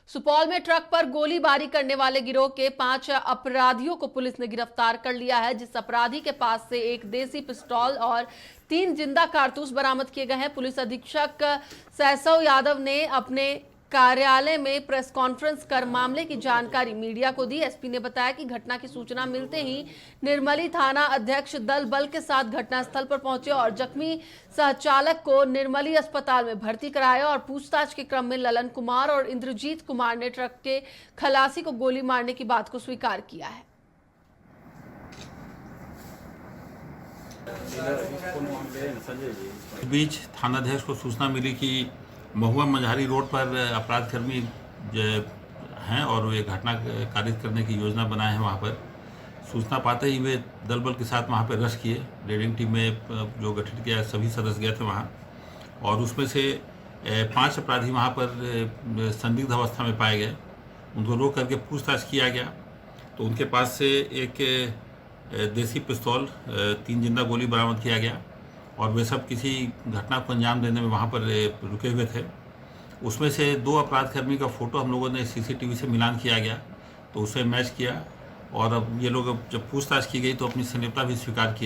सुपौल में ट्रक पर गोलीबारी करने वाले गिरोह के 5 अपराधियों को पुलिस ने गिरफ्तार कर लिया है। जिस अपराधी के पास से एक देसी पिस्तौल और 3 जिंदा कारतूस बरामद किए गए हैं। पुलिस अधीक्षक सहसव यादव ने अपने कार्यालय में प्रेस कॉन्फ्रेंस कर मामले की जानकारी मीडिया को दी। एसपी ने बताया कि घटना की सूचना मिलते ही निर्मली थाना अध्यक्ष दल बल के साथ घटनास्थल पर पहुंचे और जख्मी सहचालक को निर्मली अस्पताल में भर्ती कराया और पूछताछ के क्रम में ललन कुमार और इंद्रजीत कुमार ने ट्रक के खलासी को गोली मारने की बात को स्वीकार किया है। इस बीच थानाध्यक्ष को सूचना मिली कि महुआ मझारी रोड पर अपराधकर्मी हैं और वे घटना कारित करने की योजना बनाए हैं। वहाँ पर सूचना पाते ही वे दल बल के साथ वहाँ पर रश किए। रेडिंग टीम में जो गठित किया सभी सदस्य गए थे वहाँ, और उसमें से 5 अपराधी वहाँ पर संदिग्ध अवस्था में पाए गए। उनको रोक करके पूछताछ किया गया तो उनके पास से एक देसी पिस्तौल, 3 जिंदा गोली बरामद किया गया और वे सब किसी घटना को अंजाम देने में वहाँ पर रुके हुए थे। उसमें से 2 अपराधकर्मी का फ़ोटो हम लोगों ने सीसीटीवी से मिलान किया गया तो उससे मैच किया और अब ये लोग जब पूछताछ की गई तो अपनी संलिप्तता भी स्वीकार किए।